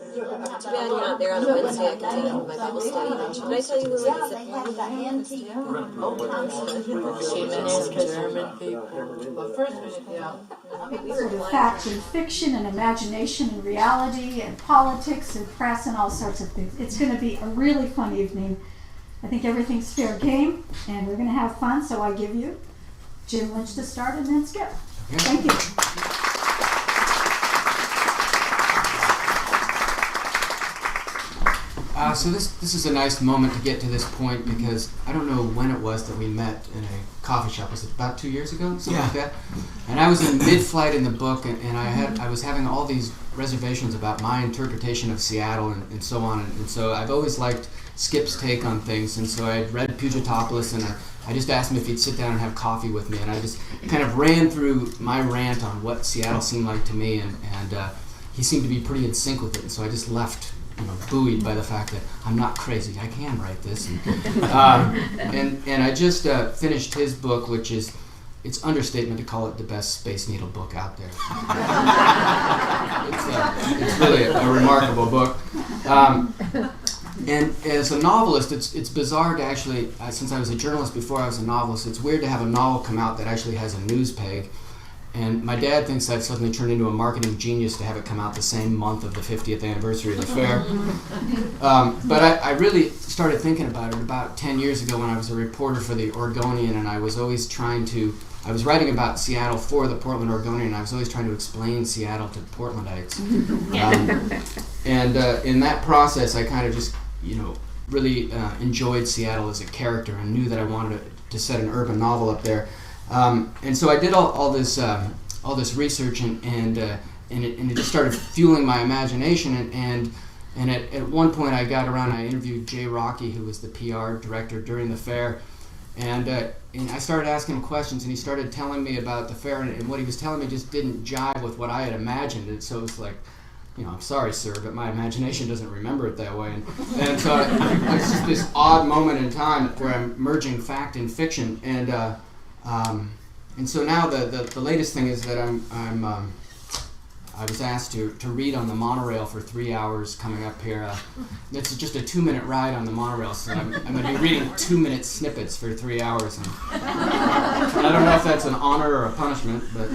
Too bad you're not there on a Wednesday. I can take you to my Bible study. Did I tell you who Yeah, it is? they have the antique German people. But first, Sort of fact and fiction and imagination and reality and politics and press and all sorts of things. It's going to be a really fun evening. I think everything's fair game, and we're going to have fun, so I give you Jim Lynch to start and then Skip. Thank you. So this is a nice moment to get to this point, because I don't know when it was that we met in a coffee shop. Was it about 2 years ago? Something like that? And I was in mid-flight in the book, and I was having all these reservations about my interpretation of Seattle and so on. And so I've always liked Skip's take on things, and so I read Pugitopoulos, and I just asked him if he'd sit down and have coffee with me, and I just kind of ran through my rant on what Seattle seemed like to me, and he seemed to be pretty in sync with it, and so I just left, buoyed by the fact that I'm not crazy. I can write this. And I just finished his book, which is, it's understatement to call it the best Space Needle book out there. It's really a remarkable book. And as a novelist, it's bizarre to actually, since I was a journalist before I was a novelist, it's weird to have a novel come out that actually has a news peg. And my dad thinks I've suddenly turned into a marketing genius to have it come out the same month of the 50th anniversary of the fair. But I really started thinking about it about 10 years ago when I was a reporter for the Oregonian, and I was always I was writing about Seattle for the Portland Oregonian, and I was always trying to explain Seattle to Portlandites. In that process, I kind of just, really enjoyed Seattle as a character and knew that I wanted to set an urban novel up there. And so I did all this research, and it just started fueling my imagination. And at one point I got around, I interviewed Jay Rocky, who was the PR director during the fair, and I started asking him questions, and he started telling me about the fair, and what he was telling me just didn't jive with what I had imagined. And so it was like, I'm sorry, sir, but my imagination doesn't remember it that way. And so it's just this odd moment in time where I'm merging fact and fiction. And so now the latest thing is that I was asked to read on the monorail for 3 hours coming up here. It's just a 2-minute ride on the monorail, so I'm going to be reading 2-minute snippets for 3 hours. And I don't know if that's an honor or a punishment, but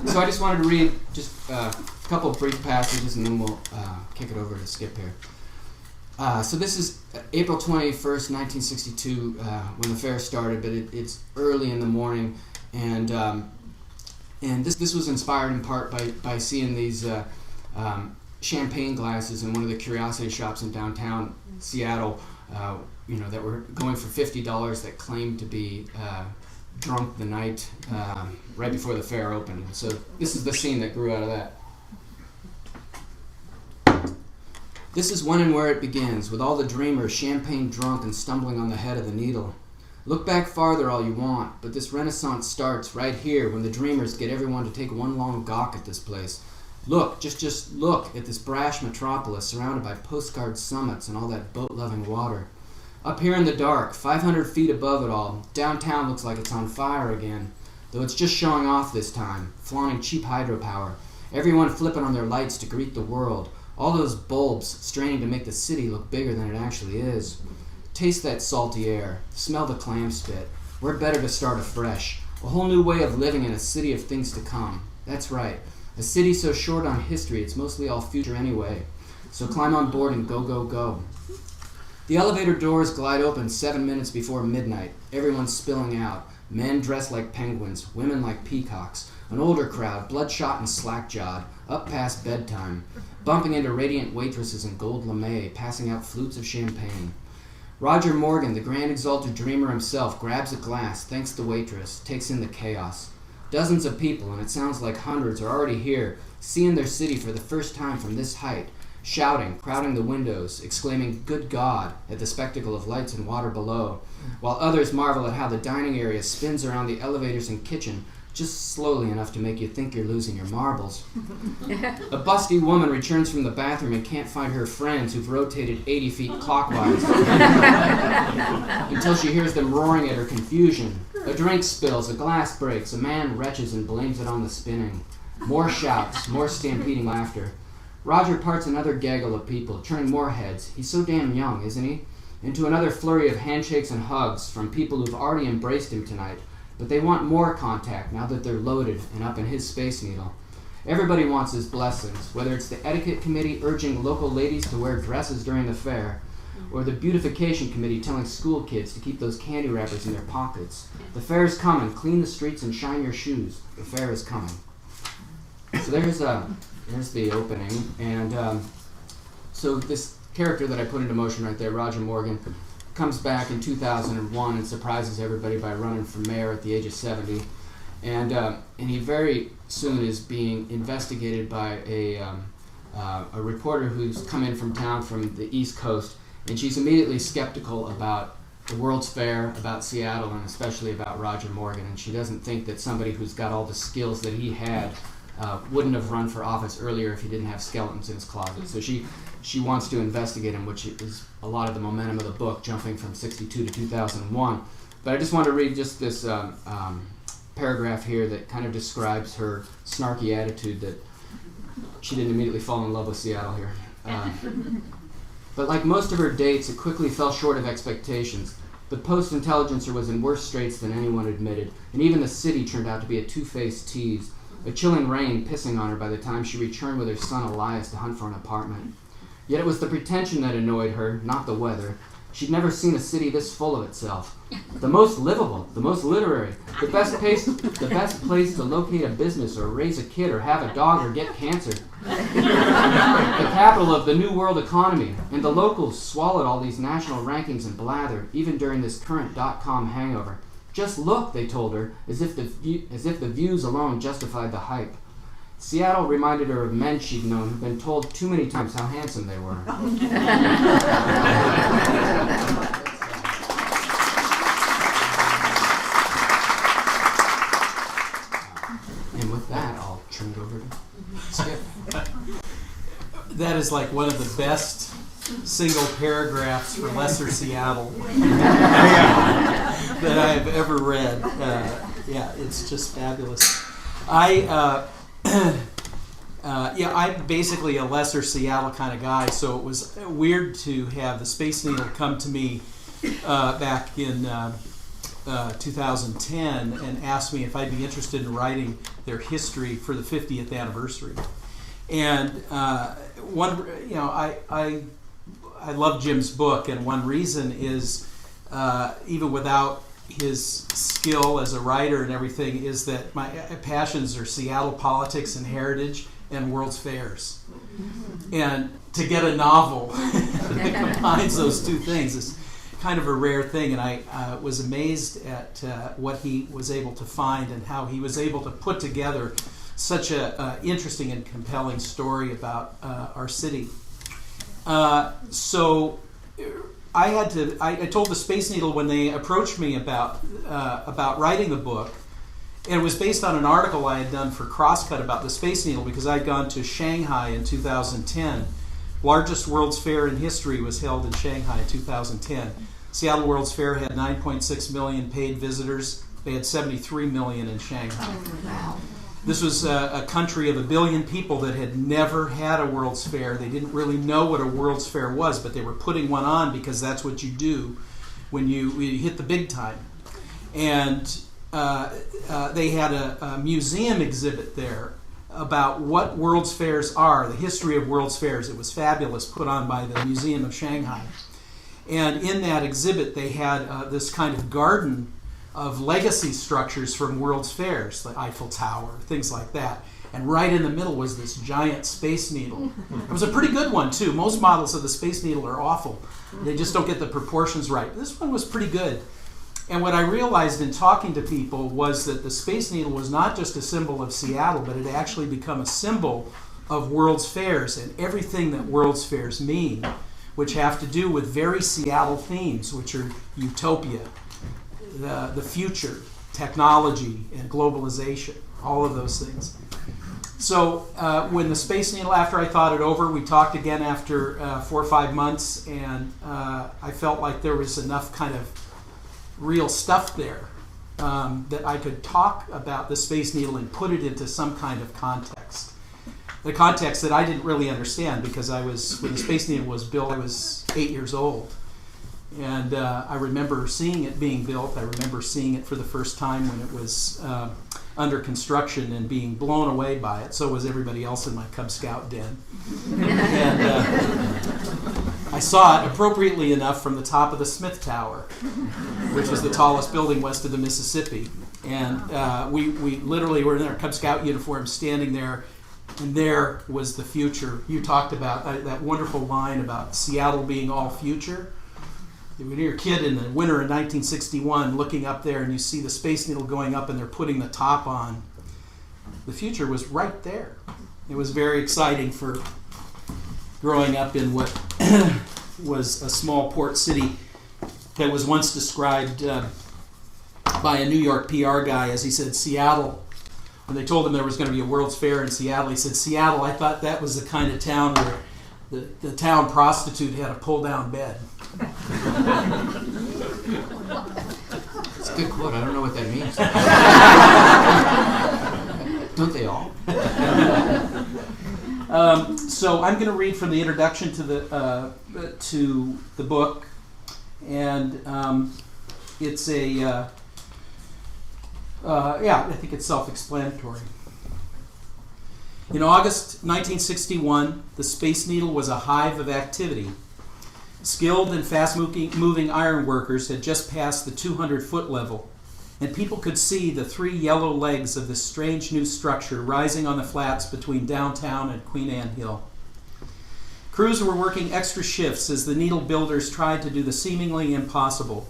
so I just wanted to read just a couple brief passages, and then we'll kick it over to Skip here. So this is April 21st, 1962, when the fair started, but it's early in the morning, and this was inspired in part by seeing these champagne glasses in one of the curiosity shops in downtown Seattle, that were going for $50 that claimed to be drunk the night right before the fair opened. So this is the scene that grew out of that. This is when and where it begins, with all the dreamers champagne drunk and stumbling on the head of the needle. Look back farther all you want, but this renaissance starts right here when the dreamers get everyone to take one long gawk at this place. Look, just look at this brash metropolis surrounded by postcard summits and all that boat-loving water. Up here in the dark, 500 feet above it all, downtown looks like it's on fire again, though it's just showing off this time, flaunting cheap hydropower, everyone flipping on their lights to greet the world. All those bulbs straining to make the city look bigger than it actually is. Taste that salty air. Smell the clam spit. We're better to start afresh. A whole new way of living in a city of things to come. That's right. A city so short on history it's mostly all future anyway. So climb on board and go, go, go. The elevator doors glide open 7 minutes before midnight. Everyone's spilling out. Men dressed like penguins. Women like peacocks. An older crowd, bloodshot and slack-jawed, up past bedtime, bumping into radiant waitresses in gold lame, passing out flutes of champagne. Roger Morgan, the grand exalted dreamer himself, grabs a glass, thanks the waitress, takes in the chaos. Dozens of people, and it sounds like hundreds, are already here, seeing their city for the first time from this height, shouting, crowding the windows, exclaiming, "Good God," at the spectacle of lights and water below, while others marvel at how the dining area spins around the elevators and kitchen, just slowly enough to make you think you're losing your marbles. A busty woman returns from the bathroom and can't find her friends who've rotated 80 feet clockwise until she hears them roaring at her confusion. A drink spills, a glass breaks, a man retches and blames it on the spinning. More shouts, more stampeding laughter. Roger parts another gaggle of people, turning more heads. He's so damn young, isn't he? Into another flurry of handshakes and hugs from people who've already embraced him tonight, but they want more contact now that they're loaded and up in his Space Needle. Everybody wants his blessings, whether it's the etiquette committee urging local ladies to wear dresses during the fair, or the beautification committee telling school kids to keep those candy wrappers in their pockets. The fair is coming. Clean the streets and shine your shoes. The fair is coming. So there's the opening, and so this character that I put into motion right there, Roger Morgan, comes back in 2001 and surprises everybody by running for mayor at the age of 70, and he very soon is being investigated by a reporter who's come in from town from the East Coast, and she's immediately skeptical about the World's Fair, about Seattle, and especially about Roger Morgan, and she doesn't think that somebody who's got all the skills that he had wouldn't have run for office earlier if he didn't have skeletons in his closet. So she wants to investigate him, which is a lot of the momentum of the book, jumping from 62 to 2001. But I just want to read just this paragraph here that kind of describes her snarky attitude that she didn't immediately fall in love with Seattle here. But like most of her dates, it quickly fell short of expectations. The post-intelligencer was in worse straits than anyone admitted, and even the city turned out to be a two-faced tease. A chilling rain pissing on her by the time she returned with her son Elias to hunt for an apartment. Yet it was the pretension that annoyed her, not the weather. She'd never seen a city this full of itself. The most livable, the most literary, the best place to locate a business or raise a kid or have a dog or get cancer. The capital of the new world economy, and the locals swallowed all these national rankings and blathered, even during this current .com hangover. Just look, they told her, as if the views alone justified the hype. Seattle reminded her of men she'd known who'd been told too many times how handsome they were. And with that, I'll turn it over to Skip. That is like one of the best single paragraphs for Lesser Seattle that I have ever read. Yeah, it's just fabulous. I'm basically a Lesser Seattle kind of guy, so it was weird to have the Space Needle come to me back in 2010 and ask me if I'd be interested in writing their history for the 50th anniversary. And I love Jim's book, and one reason is even without his skill as a writer and everything, is that my passions are Seattle politics and heritage and World's Fairs. And to get a novel that combines those two things is kind of a rare thing, and I was amazed at what he was able to find and how he was able to put together such a interesting and compelling story about our city. So I told the Space Needle when they approached me about writing the book, and it was based on an article I had done for Crosscut about the Space Needle, because I'd gone to Shanghai in 2010. Largest World's Fair in history was held in Shanghai in 2010. Seattle World's Fair had 9.6 million paid visitors. They had 73 million in Shanghai. This was a country of 1 billion people that had never had a World's Fair. They didn't really know what a World's Fair was, but they were putting one on because that's what you do when you hit the big time. And they had a museum exhibit there about what World's Fairs are, the history of World's Fairs. It was fabulous, put on by the Museum of Shanghai. And in that exhibit, they had this kind of garden of legacy structures from World's Fairs, the Eiffel Tower, things like that. And right in the middle was this giant Space Needle. It was a pretty good one, too. Most models of the Space Needle are awful. They just don't get the proportions right. This one was pretty good. And what I realized in talking to people was that the Space Needle was not just a symbol of Seattle, but it had actually become a symbol of World's Fairs and everything that World's Fairs mean, which have to do with very Seattle themes, which are utopia, the future, technology, and globalization, all of those things. So when the Space Needle, after I thought it over, we talked again after 4 or 5 months, and I felt like there was enough kind of real stuff there that I could talk about the Space Needle and put it into some kind of context. the context that I didn't really understand, because when the Space Needle was built, I was 8 years old. And I remember seeing it being built. I remember seeing it for the first time when it was under construction and being blown away by it. So was everybody else in my Cub Scout den. And I saw it appropriately enough from the top of the Smith Tower, which is the tallest building west of the Mississippi. And we literally were in our Cub Scout uniforms standing there, and there was the future. You talked about that wonderful line about Seattle being all future. When you're a kid in the winter of 1961 looking up there and you see the Space Needle going up and they're putting the top on, the future was right there. It was very exciting for growing up in what was a small port city that was once described by a New York PR guy as, he said, Seattle. When they told him there was going to be a World's Fair in Seattle, he said, Seattle, I thought that was the kind of town where the town prostitute had a pull-down bed. It's a good quote. I don't know what that means. Don't they all? So I'm going to read from the introduction to the book, and it's I think it's self-explanatory. In August 1961, the Space Needle was a hive of activity. Skilled and fast-moving iron workers had just passed the 200-foot level, and people could see the 3 yellow legs of this strange new structure rising on the flats between downtown and Queen Anne Hill. Crews were working extra shifts as the needle builders tried to do the seemingly impossible,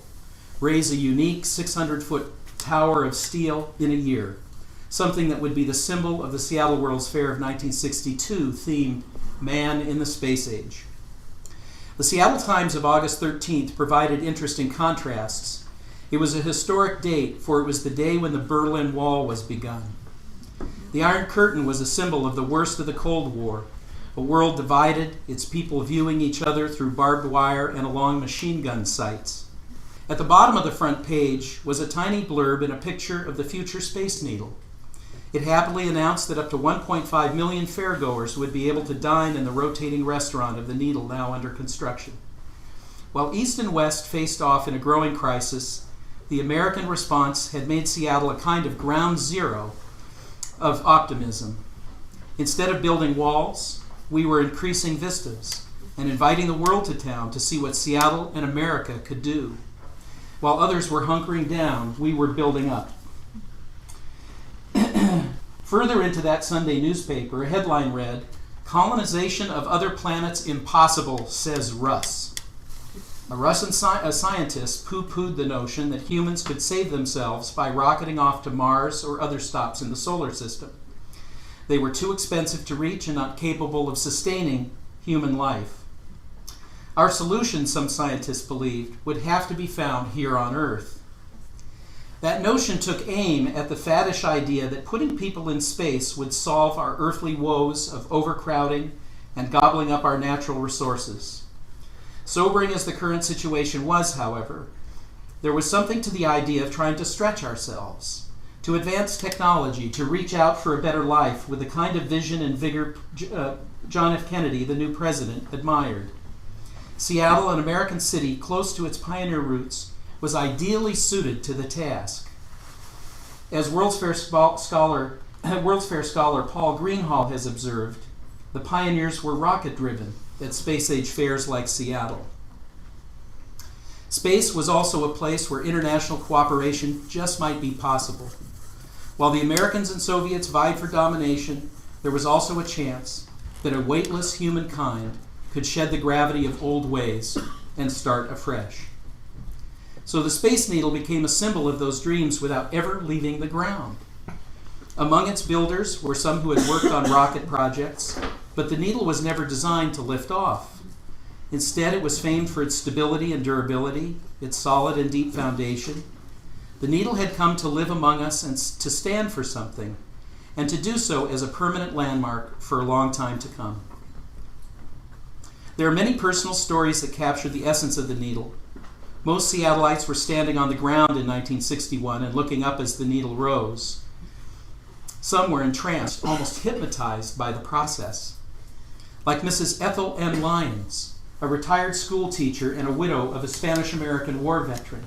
raise a unique 600-foot tower of steel in a year, something that would be the symbol of the Seattle World's Fair of 1962, themed Man in the Space Age. The Seattle Times of August 13th provided interesting contrasts. It was a historic date, for it was the day when the Berlin Wall was begun. The Iron Curtain was a symbol of the worst of the Cold War, a world divided, its people viewing each other through barbed wire and along machine gun sights. At the bottom of the front page was a tiny blurb and a picture of the future Space Needle. It happily announced that up to 1.5 million fairgoers would be able to dine in the rotating restaurant of the Needle, now under construction. While East and West faced off in a growing crisis, the American response had made Seattle a kind of ground zero of optimism. Instead of building walls, we were increasing vistas and inviting the world to town to see what Seattle and America could do. While others were hunkering down, we were building up. Further into that Sunday newspaper, a headline read, "Colonization of Other Planets Impossible, says Russ." A Russian scientist poo-pooed the notion that humans could save themselves by rocketing off to Mars or other stops in the solar system. They were too expensive to reach and not capable of sustaining human life. Our solution, some scientists believed, would have to be found here on Earth. That notion took aim at the faddish idea that putting people in space would solve our earthly woes of overcrowding and gobbling up our natural resources. Sobering as the current situation was, however, there was something to the idea of trying to stretch ourselves, to advance technology, to reach out for a better life with the kind of vision and vigor John F. Kennedy, the new president, admired. Seattle, an American city close to its pioneer roots, was ideally suited to the task. As World's Fair scholar Paul Greenhall has observed, the pioneers were rocket-driven at space-age fairs like Seattle. Space was also a place where international cooperation just might be possible. While the Americans and Soviets vied for domination, there was also a chance that a weightless humankind could shed the gravity of old ways and start afresh. So the Space Needle became a symbol of those dreams without ever leaving the ground. Among its builders were some who had worked on rocket projects, but the Needle was never designed to lift off. Instead, it was famed for its stability and durability, its solid and deep foundation. The Needle had come to live among us and to stand for something, and to do so as a permanent landmark for a long time to come. There are many personal stories that capture the essence of the Needle. Most Seattleites were standing on the ground in 1961 and looking up as the Needle rose. Some were entranced, almost hypnotized by the process. Like Mrs. Ethel M. Lyons, a retired school teacher and a widow of a Spanish-American war veteran.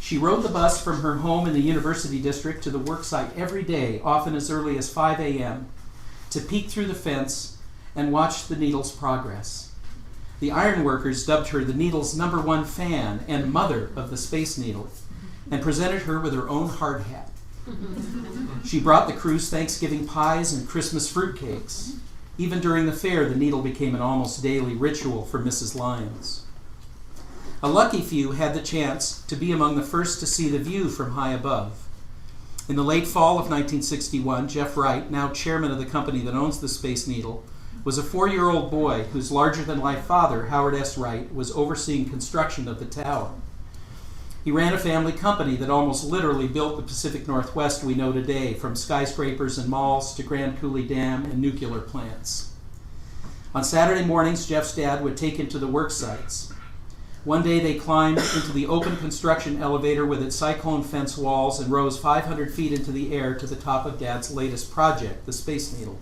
She rode the bus from her home in the University District to the worksite every day, often as early as 5 a.m., to peek through the fence and watch the needle's progress. The ironworkers dubbed her the needle's #1 fan and mother of the Space Needle, and presented her with her own hard hat. She brought the crews Thanksgiving pies and Christmas fruitcakes. Even during the fair, the needle became an almost daily ritual for Mrs. Lyons. A lucky few had the chance to be among the first to see the view from high above. In the late fall of 1961, Jeff Wright, now chairman of the company that owns the Space Needle, was a 4-year-old boy whose larger-than-life father, Howard S. Wright, was overseeing construction of the tower. He ran a family company that almost literally built the Pacific Northwest we know today, from skyscrapers and malls to Grand Coulee Dam and nuclear plants. On Saturday mornings, Jeff's dad would take him to the work sites. One day they climbed into the open construction elevator with its cyclone fence walls and rose 500 feet into the air to the top of Dad's latest project, the Space Needle.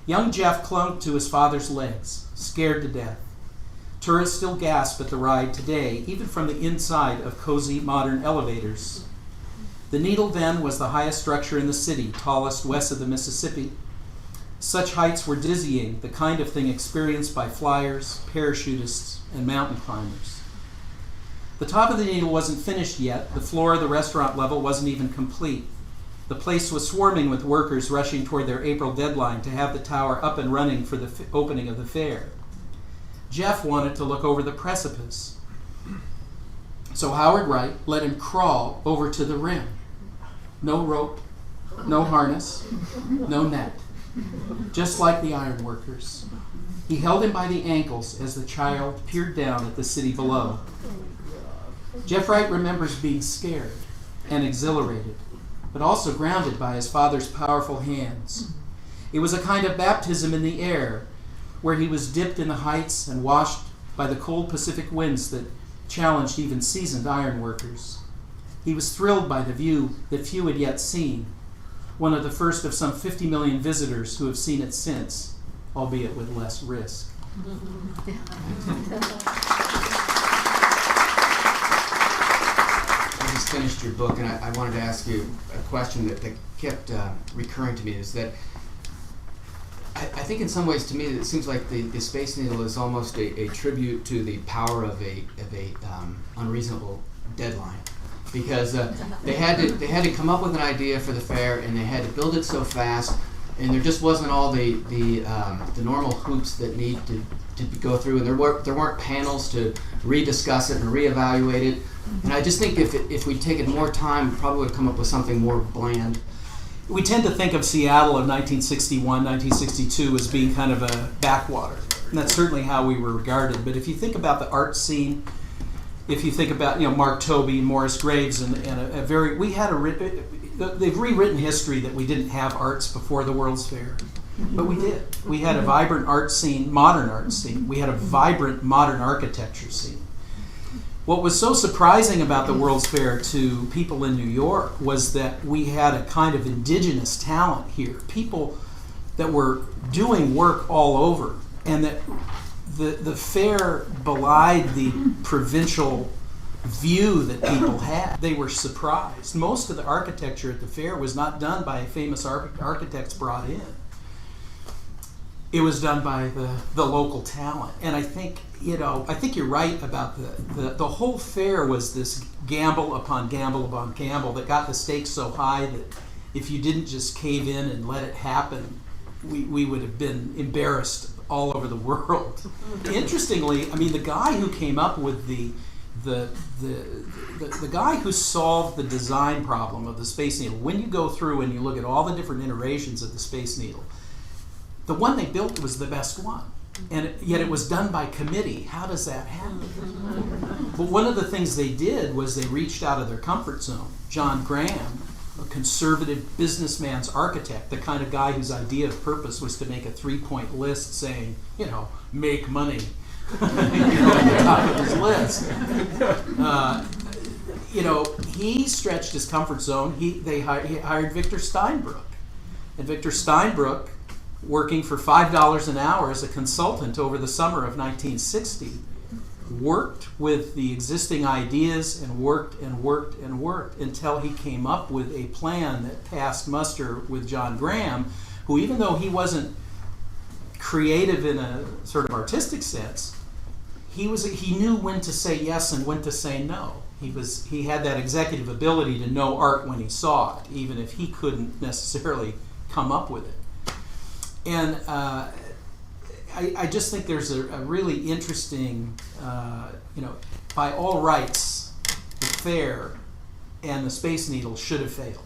Young Jeff clung to his father's legs, scared to death. Tourists still gasp at the ride today, even from the inside of cozy modern elevators. The Needle then was the highest structure in the city, tallest west of the Mississippi. Such heights were dizzying, the kind of thing experienced by flyers, parachutists, and mountain climbers. The top of the Needle wasn't finished yet. The floor of the restaurant level wasn't even complete. The place was swarming with workers rushing toward their April deadline to have the tower up and running for the opening of the fair. Jeff wanted to look over the precipice. So Howard Wright let him crawl over to the rim. No rope, no harness, no net. Just like the ironworkers. He held him by the ankles as the child peered down at the city below. Jeff Wright remembers being scared and exhilarated, but also grounded by his father's powerful hands. It was a kind of baptism in the air, where he was dipped in the heights and washed by the cold Pacific winds that challenged even seasoned ironworkers. He was thrilled by the view that few had yet seen, one of the first of some 50 million visitors who have seen it since, albeit with less risk. I just finished your book, and I wanted to ask you a question that kept recurring to me, is that I think in some ways, to me, it seems like the Space Needle is almost a tribute to the power of a unreasonable deadline, because they had to come up with an idea for the fair, and they had to build it so fast, and there just wasn't all the normal hoops that need to go through, and there weren't panels to rediscuss it and reevaluate it, and I just think if we'd taken more time, we probably would have come up with something more bland. We tend to think of Seattle of 1961, 1962 as being kind of a backwater. And that's certainly how we were regarded. But if you think about the art scene, if you think about Mark Tobey, Morris Graves, they've rewritten history that we didn't have arts before the World's Fair. But we did. We had a vibrant art scene, modern art scene. We had a vibrant modern architecture scene. What was so surprising about the World's Fair to people in New York was that we had a kind of indigenous talent here, people that were doing work all over, and that the fair belied the provincial view that people had. They were surprised. Most of the architecture at the fair was not done by famous architects brought in. It was done by the local talent. And I think you're right about the whole fair was this gamble upon gamble upon gamble that got the stakes so high that if you didn't just cave in and let it happen, we would have been embarrassed all over the world. Interestingly, the guy who came up with the guy who solved the design problem of the Space Needle, when you go through and you look at all the different iterations of the Space Needle, the one they built was the best one. And yet it was done by committee. How does that happen? But one of the things they did was they reached out of their comfort zone. John Graham, a conservative businessman's architect, the kind of guy whose idea of purpose was to make a 3-point list saying, make money, at the top of his list. He stretched his comfort zone. He hired Victor Steinbrook, And Victor Steinbrück, working for $5 an hour as a consultant over the summer of 1960, worked with the existing ideas and worked and worked and worked until he came up with a plan that passed muster with John Graham, who, even though he wasn't creative in a sort of artistic sense, he knew when to say yes and when to say no. He had that executive ability to know art when he saw it, even if he couldn't necessarily come up with it. And I just think there's a really interesting, by all rights, the fair and the Space Needle should have failed.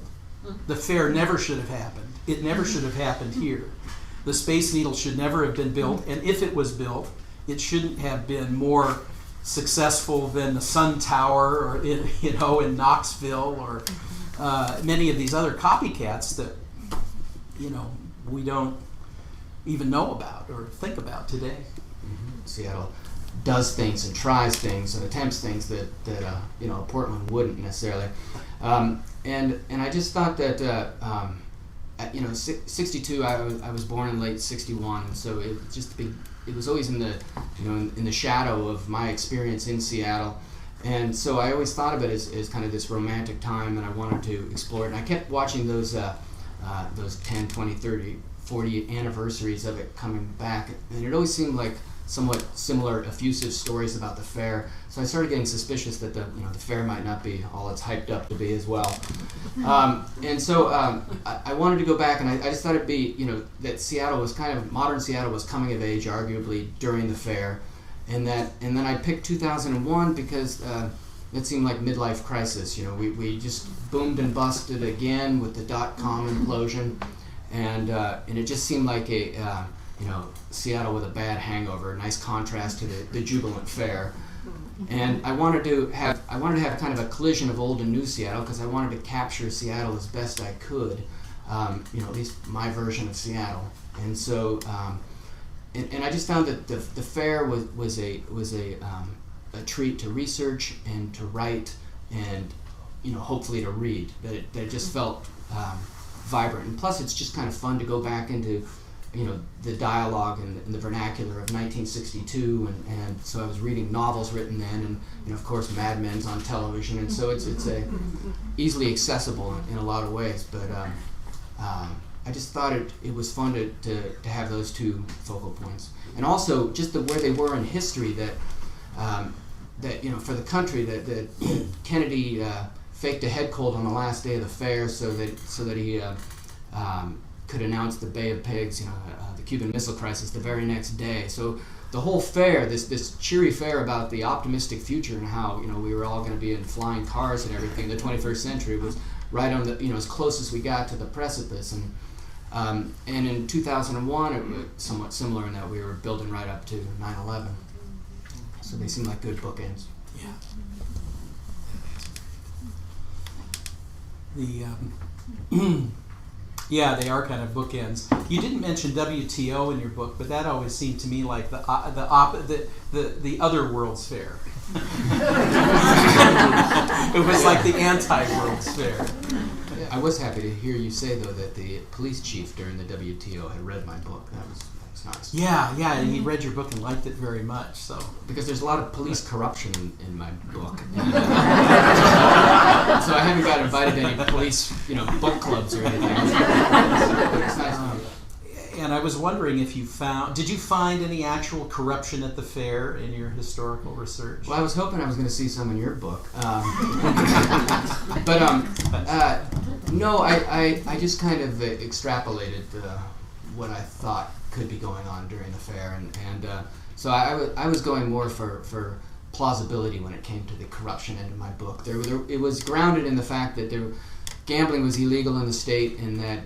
The fair never should have happened. It never should have happened here. The Space Needle should never have been built, and if it was built, it shouldn't have been more successful than the Sun Tower, or in Knoxville, or many of these other copycats that we don't even know about or think about today. Seattle does things and tries things and attempts things that Portland wouldn't necessarily. And I just thought that 62. I was born in late '61, and so it was always in the in the shadow of my experience in Seattle. And so I always thought of it as kind of this romantic time, and I wanted to explore it. And I kept watching those 10, 20, 30, 40 anniversaries of it coming back, and it always seemed like somewhat similar, effusive stories about the fair. So I started getting suspicious that the fair might not be all it's hyped up to be as well. And so I wanted to go back, and I just thought it'd be that Seattle was modern Seattle was coming of age, arguably during the fair, and then I picked 2001 because it seemed like midlife crisis. We just boomed and busted again with the .com implosion, and it just seemed like a Seattle with a bad hangover, a nice contrast to the jubilant fair. And I wanted to have kind of a collision of old and new Seattle, because I wanted to capture Seattle as best I could, at least my version of Seattle. And so, and I just found that the fair was a treat to research and to write and hopefully to read. That it just felt vibrant, and plus it's just kind of fun to go back into the dialogue and the vernacular of 1962, and so I was reading novels written then, and of course Mad Men's on television, and so it's easily accessible in a lot of ways. But I just thought it was fun to have those two focal points, and also just where they were in history. That for the country that Kennedy faked a head cold on the last day of the fair so that he could announce the Bay of Pigs, the Cuban Missile Crisis, the very next day. So the whole fair, this cheery fair about the optimistic future and how we were all going to be in flying cars and everything. The 21st century was right on the as close as we got to the precipice. And in 2001, it was somewhat similar in that we were building right up to 9/11. So they seem like good bookends. Yeah. Yeah, they are kind of bookends. You didn't mention WTO in your book, but that always seemed to me like the other World's Fair. It was like the anti-World's Fair. I was happy to hear you say, though, that the police chief during the WTO had read my book. That was nice. Yeah, he read your book and liked it very much. So because there's a lot of police corruption in my book, so I haven't got invited to any police, book clubs or anything. It's nice. And I was wondering if did you find any actual corruption at the fair in your historical research? Well, I was hoping I was going to see some in your book, no, I just kind of extrapolated what I thought could be going on during the fair, and so I was going more for plausibility when it came to the corruption end of my book. It was grounded in the fact that gambling was illegal in the state, and that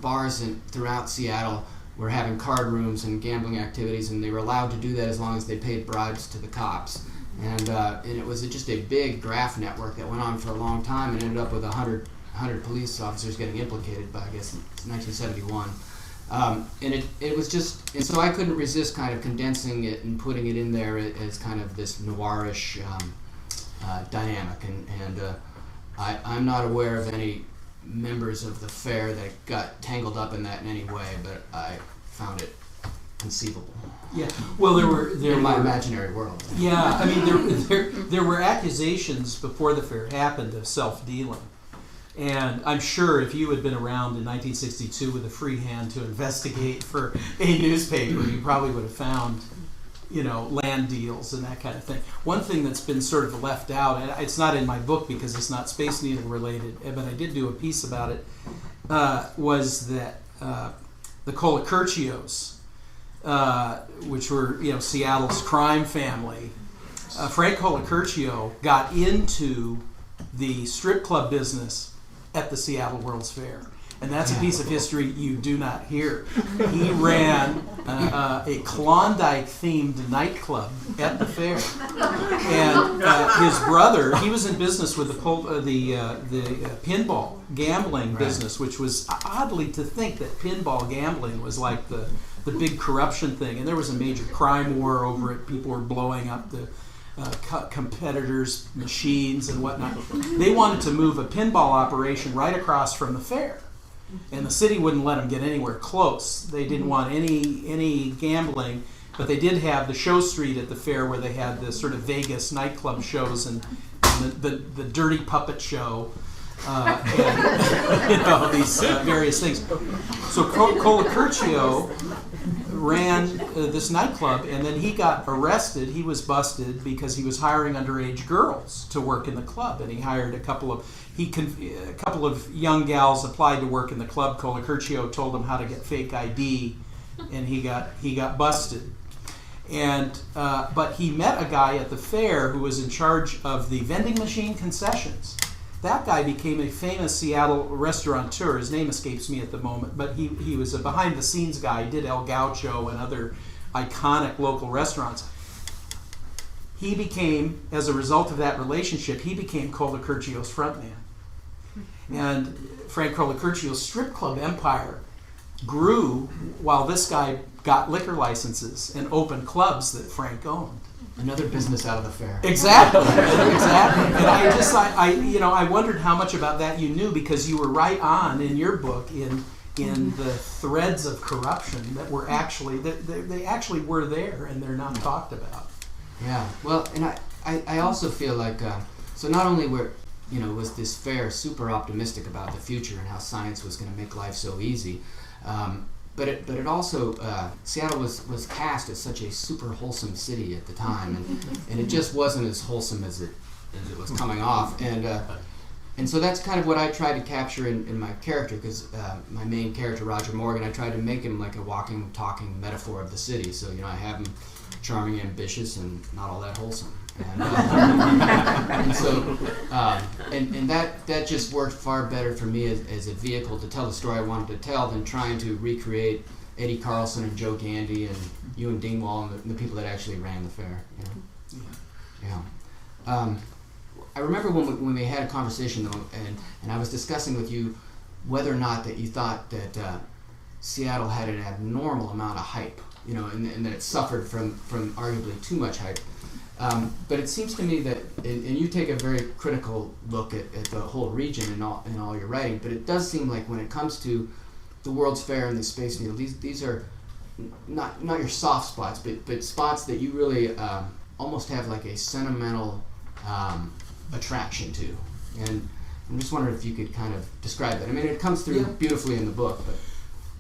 bars throughout Seattle were having card rooms and gambling activities, and they were allowed to do that as long as they paid bribes to the cops. And it was just a big graft network that went on for a long time, and ended up with 100 police officers getting implicated by, I guess, 1971. And it was just, and so I couldn't resist kind of condensing it and putting it in there as kind of this noirish dynamic, and I'm not aware of any members of the fair that got tangled up in that in any way, but I found it conceivable. Yeah. Well, there were In my imaginary world. Yeah, I mean, there were accusations before the fair happened of self-dealing. And I'm sure if you had been around in 1962 with a free hand to investigate for a newspaper, you probably would have found, land deals and that kind of thing. One thing that's been sort of left out, and it's not in my book because it's not Space Needle related, but I did do a piece about it, was that the Colicurcios, which were, Seattle's crime family, Frank Colicurcio got into the strip club business at the Seattle World's Fair. And that's a piece of history you do not hear. He ran a Klondike-themed nightclub at the fair. And his brother, he was in business with the pinball gambling business, which was oddly to think that pinball gambling was like the big corruption thing. And there was a major crime war over it. People were blowing up the competitors' machines and whatnot. They wanted to move a pinball operation right across from the fair, and the city wouldn't let them get anywhere close. They didn't want any gambling, but they did have the show street at the fair where they had the sort of Vegas nightclub shows and the dirty puppet show and these various things. So Colicurcio ran this nightclub, and then he got arrested. He was busted because he was hiring underage girls to work in the club, and he hired a couple of young gals applied to work in the club. Colicurcio told them how to get fake ID, and he got busted. And but he met a guy at the fair who was in charge of the vending machine concessions. That guy became a famous Seattle restaurateur. His name escapes me at the moment, but he was a behind-the-scenes guy. He did El Gaucho and other iconic local restaurants. He became, as a result of that relationship, he became Colicurcio's frontman. And Frank Colicurcio's strip club empire grew while this guy got liquor licenses and opened clubs that Frank owned. Another business out of the fair. Exactly, exactly. And I wondered how much about that you knew, because you were right on in your book in the threads of corruption that were actually they actually were there, and they're not talked about. Yeah. Well, and I also feel like so not only was this fair super optimistic about the future and how science was going to make life so easy. But it also Seattle was cast as such a super wholesome city at the time, and it just wasn't as wholesome as it was coming off, and so that's kind of what I tried to capture in my character, because my main character Roger Morgan, I tried to make him like a walking, talking metaphor of the city. So I have him charming, ambitious, and not all that wholesome. And so that just worked far better for me as a vehicle to tell the story I wanted to tell than trying to recreate Eddie Carlson and Joe Gandy and Ewan Dingwall and the people that actually ran the fair. Yeah. I remember when we had a conversation though, and I was discussing with you whether or not that you thought that Seattle had an abnormal amount of hype, and that it suffered from arguably too much hype. But it seems to me that, and you take a very critical look at the whole region in all your writing, but it does seem like when it comes to the World's Fair and the Space Needle, these are not your soft spots, but spots that you really almost have like a sentimental attraction to. And I'm just wondering if you could kind of describe that. I mean, it comes through beautifully in the book, but...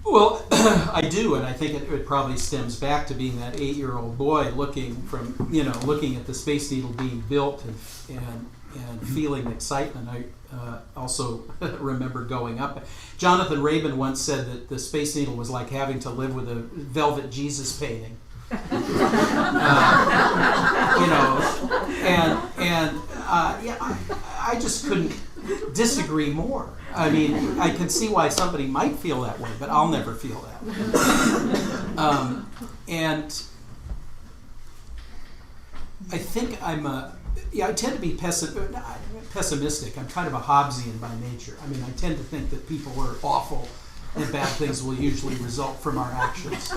Well, I do, and I think it probably stems back to being that 8-year-old boy looking at the Space Needle being built and feeling excitement. I also remember going up. Jonathan Rabin once said that the Space Needle was like having to live with a velvet Jesus painting. I just couldn't disagree more. I mean, I can see why somebody might feel that way, but I'll never feel that way. And I think I tend to be pessimistic. I'm kind of a Hobbesian by nature. I mean, I tend to think that people are awful and bad things will usually result from our actions.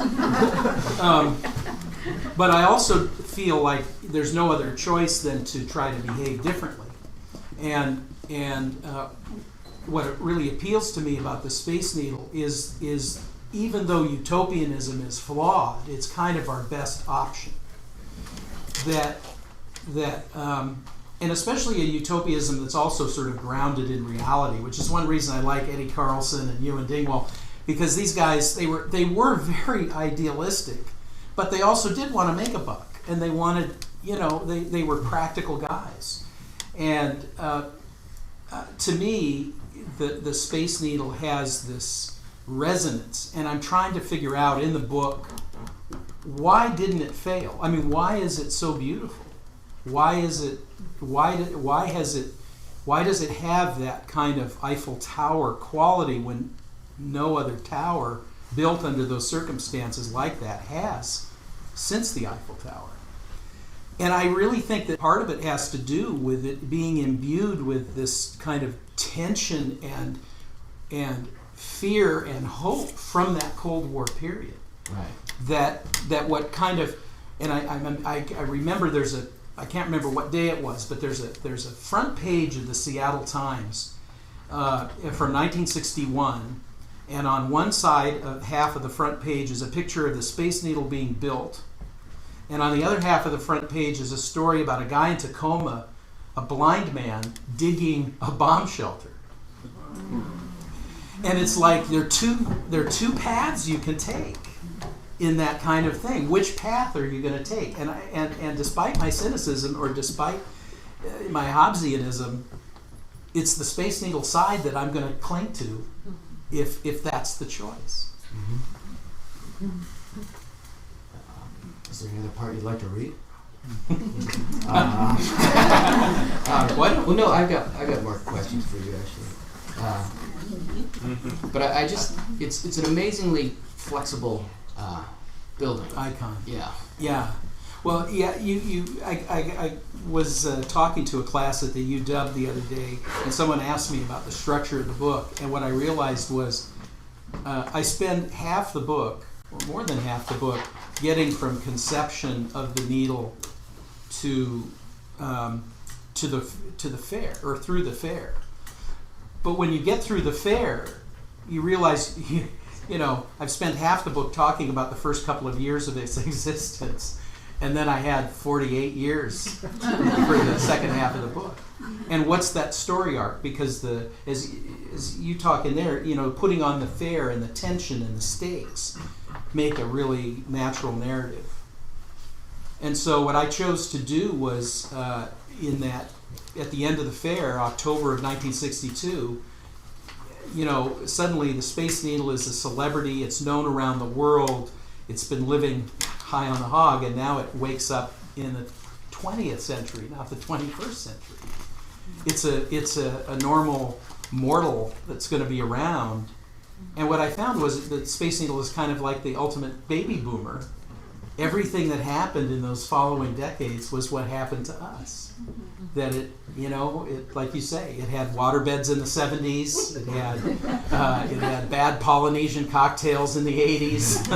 But I also feel like there's no other choice than to try to behave differently. And what really appeals to me about the Space Needle is even though utopianism is flawed, it's kind of our best option. And especially a utopianism that's also sort of grounded in reality, which is one reason I like Eddie Carlson and Ewan Dingwall, because these guys, they were very idealistic, but they also did want to make a buck, and they wanted, they were practical guys. And to me, the Space Needle has this resonance, and I'm trying to figure out in the book, why didn't it fail? I mean, why is it so beautiful? Why does it have that kind of Eiffel Tower quality when no other tower built under those circumstances like that has since the Eiffel Tower? And I really think that part of it has to do with it being imbued with this kind of tension and fear and hope from that Cold War period. Right. That what kind of, and I remember I can't remember what day it was, but there's a front page of the Seattle Times from 1961, and on one side of half of the front page is a picture of the Space Needle being built, and on the other half of the front page is a story about a guy in Tacoma, a blind man, digging a bomb shelter. And it's like there are two paths you can take in that kind of thing. Which path are you going to take? And despite my cynicism, or despite my Hobbesianism, it's the Space Needle side that I'm going to cling to if that's the choice. Mm-hmm. Is there any other part you'd like to read? What? Well, no, I've got more questions for you actually. But I just it's an amazingly flexible building Icon. Yeah. Yeah. Well, yeah. I was talking to a class at the UW the other day, and someone asked me about the structure of the book, and what I realized was I spend half the book, or more than half the book, getting from conception of the needle to the fair, or through the fair. But when you get through the fair, you realize, I've spent half the book talking about the first couple of years of its existence, and then I had 48 years for the second half of the book. And what's that story arc? Because as you talk in there, putting on the fair and the tension and the stakes make a really natural narrative. And so what I chose to do was, in that, at the end of the fair, October of 1962, suddenly the Space Needle is a celebrity. It's known around the world. It's been living high on the hog, and now it wakes up in the 20th century, not the 21st century. It's a normal mortal that's going to be around. And what I found was that the Space Needle is kind of like the ultimate baby boomer. Everything that happened in those following decades was what happened to us. That it like you say, it had waterbeds in the 70s. It had bad Polynesian cocktails in the 80s.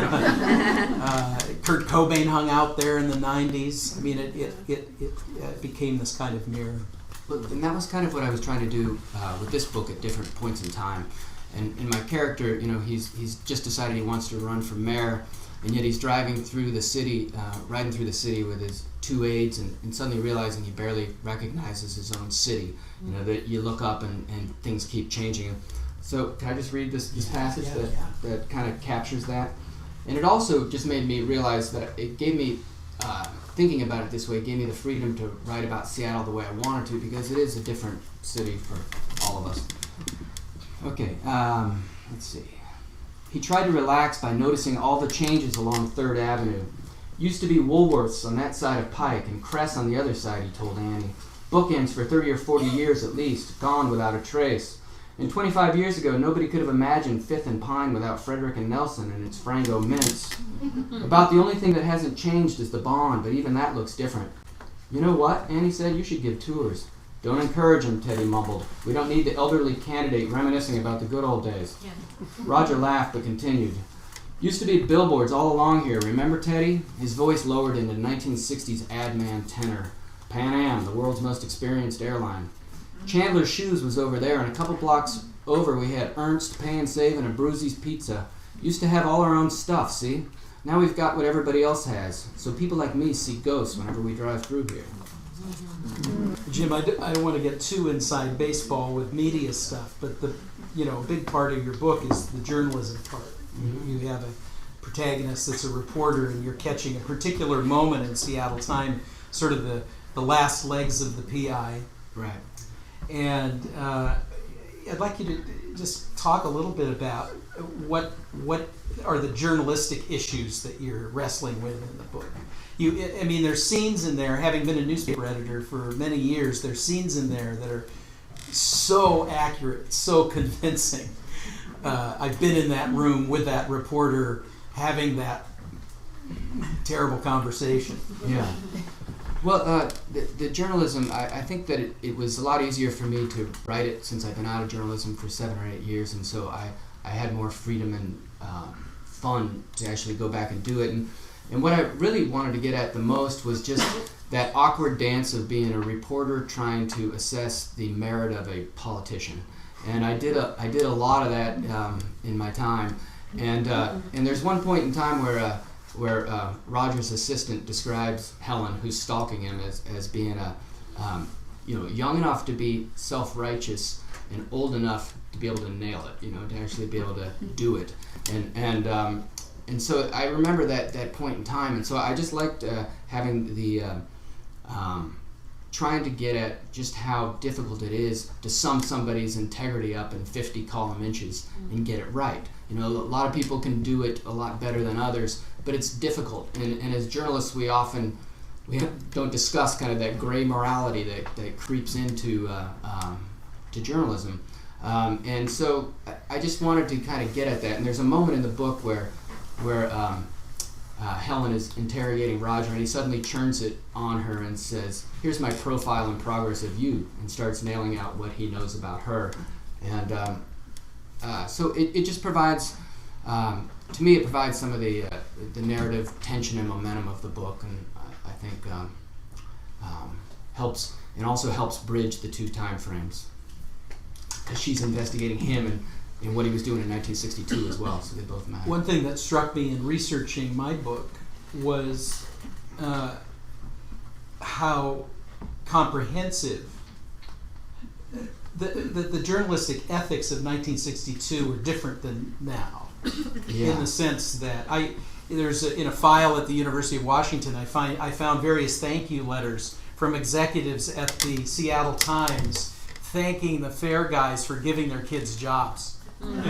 Kurt Cobain hung out there in the 90s. I mean, it became this kind of mirror. And that was kind of what I was trying to do with this book at different points in time. And in my character, he's just decided he wants to run for mayor, and yet he's driving through the city, riding through the city with his two aides, and suddenly realizing he barely recognizes his own city. That you look up and things keep changing. So can I just read this passage that kind of captures that? And it also just made me realize that it gave me, thinking about it this way, gave me the freedom to write about Seattle the way I wanted to, because it is a different city for all of us. Okay, let's see. He tried to relax by noticing all the changes along 3rd Avenue. Used to be Woolworths on that side of Pike and Cress on the other side, he told Annie. Bookends for 30 or 40 years at least, gone without a trace. And 25 years ago, nobody could have imagined 5th and Pine without Frederick and Nelson and its Frango mints. About the only thing that hasn't changed is the Bond, but even that looks different. You know what? Annie said, you should give tours. Don't encourage him, Teddy mumbled. We don't need the elderly candidate reminiscing about the good old days. Yeah. Roger laughed but continued. Used to be billboards all along here, remember Teddy? His voice lowered into 1960s ad man tenor. Pan Am, the world's most experienced airline. Chandler's Shoes was over there, and a couple blocks over, we had Ernst, Pay and Save, and a Bruzy's Pizza. Used to have all our own stuff, see? Now we've got what everybody else has. So people like me see ghosts whenever we drive through here. Jim, I don't want to get too inside baseball with media stuff, but a big part of your book is the journalism part. You have a protagonist that's a reporter, and you're catching a particular moment in Seattle Time, sort of the last legs of the PI. Right. And I'd like you to just talk a little bit about what are the journalistic issues that you're wrestling with in the book. There's scenes in there, having been a newspaper editor for many years, there's scenes in there that are so accurate, so convincing. I've been in that room with that reporter having that terrible conversation. Yeah. Well, the journalism, I think that it was a lot easier for me to write it since I've been out of journalism for 7 or 8 years, and so I had more freedom and fun to actually go back and do it. And what I really wanted to get at the most was just that awkward dance of being a reporter trying to assess the merit of a politician. And I did a lot of that in my time. And there's one point in time where Roger's assistant describes Helen, who's stalking him, as being young enough to be self-righteous and old enough to be able to nail it, to actually be able to do it. And so I remember that point in time, and so I just liked having the trying to get at just how difficult it is to sum somebody's integrity up in 50 column inches and get it right. A lot of people can do it a lot better than others, but it's difficult. And as journalists, we don't discuss kind of that gray morality that creeps into to journalism. And so I just wanted to kind of get at that. And there's a moment in the book where Helen is interrogating Roger, and he suddenly turns it on her and says, "Here's my profile and progress of you," and starts nailing out what he knows about her. And so it just provides, to me, it provides some of the narrative tension and momentum of the book, and I think helps, and also helps bridge the two time frames, because she's investigating him and what he was doing in 1962 as well, so they both matter. One thing that struck me in researching my book was how comprehensive the journalistic ethics of 1962 were different than now. Yeah. In the sense that in a file at the University of Washington, I found various thank you letters from executives at the Seattle Times thanking the fair guys for giving their kids jobs. And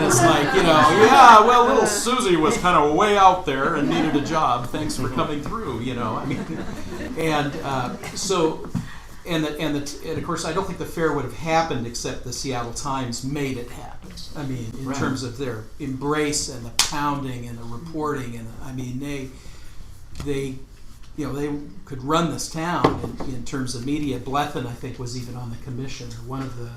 it's like, well, little Susie was kind of way out there and needed a job. Thanks for coming through, and of course, I don't think the fair would have happened except the Seattle Times made it happen. In right. terms of their embrace and the pounding and the reporting, and they could run this town in terms of media. Blethyn, I think, was even on the commission. One of the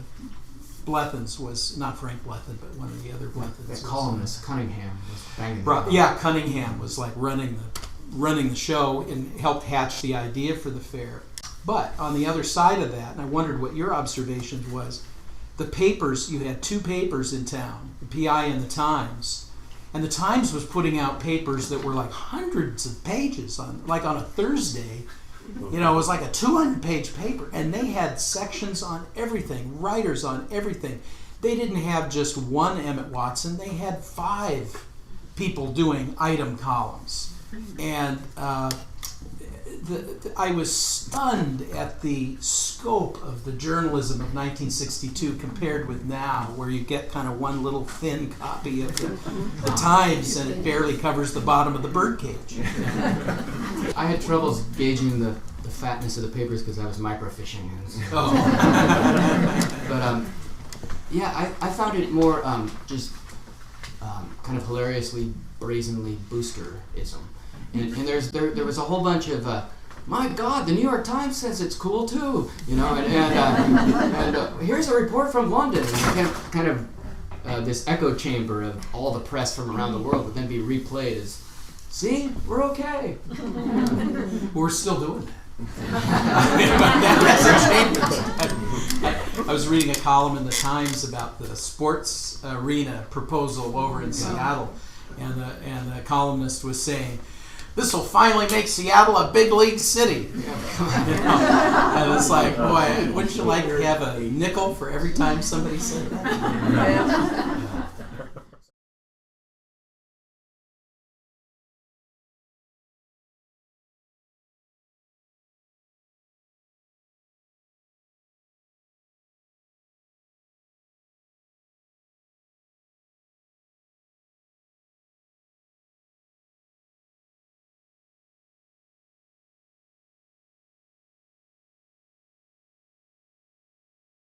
Blethens was not Frank Blethyn, but one of the other Blethens. That columnist Cunningham was banging. Cunningham was like running the show and helped hatch the idea for the fair. But on the other side of that, and I wondered what your observation was, the papers, you had two papers in town, the PI and the Times. And the Times was putting out papers that were like hundreds of pages on a Thursday. It was like a 200-page paper, and they had sections on everything, writers on everything. They didn't have just one Emmett Watson. They had 5 people doing item columns. And I was stunned at the scope of the journalism of 1962 compared with now, where you get kind of one little thin copy of the Times, and it barely covers the bottom of the birdcage. I had troubles gauging the fatness of the papers because I was microfishing. Oh. But I found it more just kind of hilariously, brazenly boosterism. And there was a whole bunch of my God, the New York Times says it's cool too, and here's a report from London, and kind of this echo chamber of all the press from around the world would then be replayed as, see, we're okay. We're still doing that. I was reading a column in the Times about the sports arena proposal over in Seattle, and the columnist was saying, "This will finally make Seattle a big league city." And it's like, boy, wouldn't you like to have a nickel for every time somebody said that?